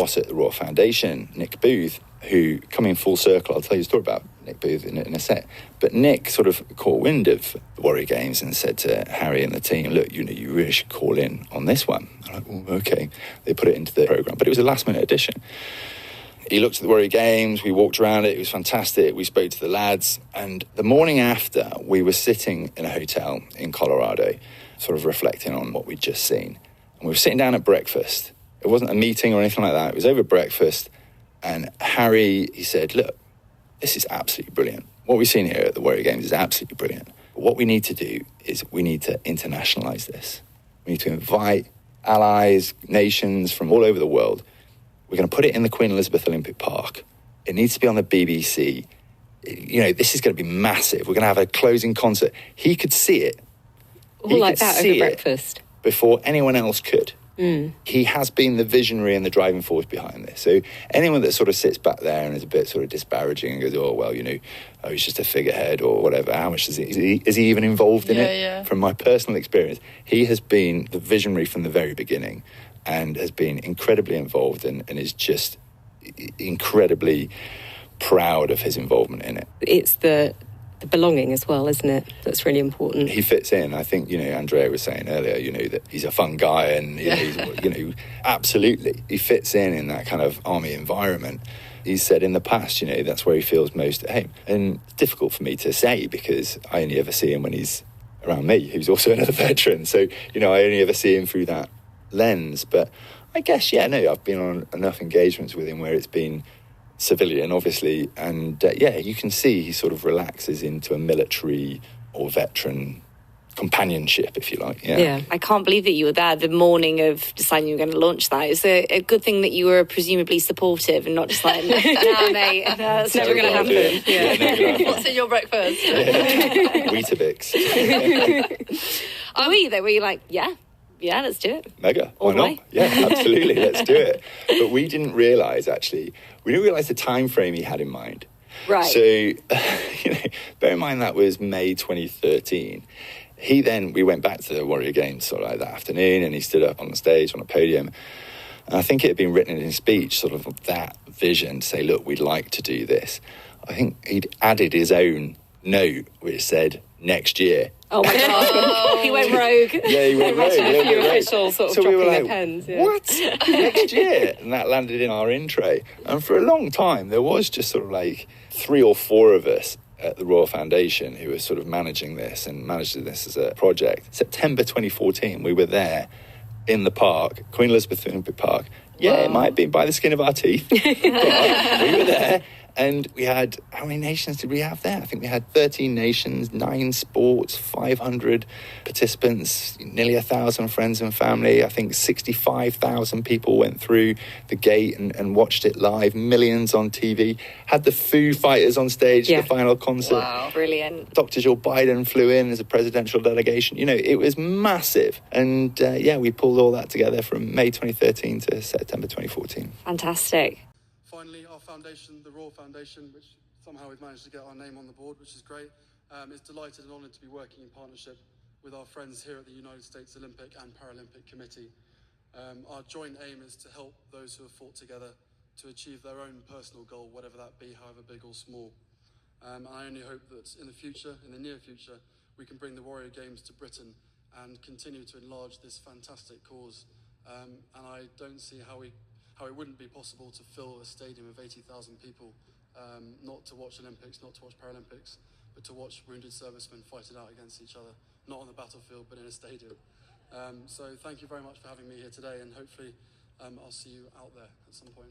boss at the Royal Foundation, Nick Booth, who, coming full circle, I'll tell you a story about Nick Booth in a sec. But Nick sort of caught wind of the Warrior Games and said to Harry and the team, look, you really should call in on this one. I'm like, well, okay. They put it into the programme, but it was a last-minute addition. He looked at the Warrior Games, we walked around it was fantastic, we spoke to the lads, and the morning after, we were sitting in a hotel in Colorado, sort of reflecting on what we'd just seen. And we were sitting down at breakfast. It wasn't a meeting or anything like that, it was over breakfast. And Harry, he said, look, this is absolutely brilliant. What we've seen here at the Warrior Games is absolutely brilliant. But what we need to do is we need to internationalise this. We need to invite allies, nations from all over the world. We're going to put it in the Queen Elizabeth Olympic Park. It needs to be on the BBC. This is going to be massive. We're going to have a closing concert. He could see it. All like that over breakfast. Before anyone else could. He has been the visionary and the driving force behind this. So anyone that sort of sits back there and is a bit sort of disparaging and goes, he's just a figurehead or whatever, how much is he even involved in it? Yeah. From my personal experience, he has been the visionary from the very beginning and has been incredibly involved and is just incredibly proud of his involvement in it. It's the belonging as well, isn't it? That's really important. He fits in. I think, Andrea was saying earlier, that he's a fun guy and, he's, absolutely. He fits in that kind of army environment. He's said in the past, that's where he feels most at home. And it's difficult for me to say because I only ever see him when he's around me, who's also another veteran. So, I only ever see him through that lens. But I guess, I've been on enough engagements with him where it's been civilian, obviously, and you can see he sort of relaxes into a military or veteran companionship, if you like. Yeah. I can't believe that you were there the morning of deciding you were going to launch that. It's a good thing that you were presumably supportive and not just like, nah, mate, that's never going to happen. Yeah. What's in your breakfast? Weetabix. Were you though? Were you like, yeah, let's do it? Mega. Why not? Yeah, absolutely. Let's do it. But we didn't realise the time frame he had in mind. Right. So, bear in mind that was May 2013. We went back to the Warrior Games sort of like that afternoon and he stood up on the stage on a podium. And I think it had been written in his speech, sort of that vision to say, look, we'd like to do this. I think he'd added his own note which said next year. Oh my God. He went rogue. Yeah, he went rogue. A few officials sort of so dropping we were their like, pens. Yeah. What? Next year? And that landed in our in tray. And for a long time, there was just sort of like 3 or 4 of us at the Royal Foundation who were sort of managing this and managed this as a project. September 2014, we were there in the park, Queen Elizabeth Olympic Park. Yeah, It might be by the skin of our teeth, but we were there. And we had, how many nations did we have there? I think we had 13 nations, 9 sports, 500 participants, nearly 1,000 friends and family. I think 65,000 people went through the gate and watched it live, millions on TV. Had the Foo Fighters on stage, the final concert. Wow, brilliant. Dr. Jill Biden flew in as a presidential delegation. It was massive. And we pulled all that together from May 2013 to September 2014. Fantastic. Finally, our foundation, the Royal Foundation, which somehow we've managed to get our name on the board, which is great, is delighted and honoured to be working in partnership with our friends here at the United States Olympic and Paralympic Committee. Our joint aim is to help those who have fought together to achieve their own personal goal, whatever that be, however big or small. And I only hope that in the near future, we can bring the Warrior Games to Britain and continue to enlarge this fantastic cause. And I don't see how it wouldn't be possible to fill a stadium of 80,000 people, not to watch Olympics, not to watch Paralympics, but to watch wounded servicemen fight it out against each other, not on the battlefield, but in a stadium. So thank you very much for having me here today, and hopefully I'll see you out there at some point.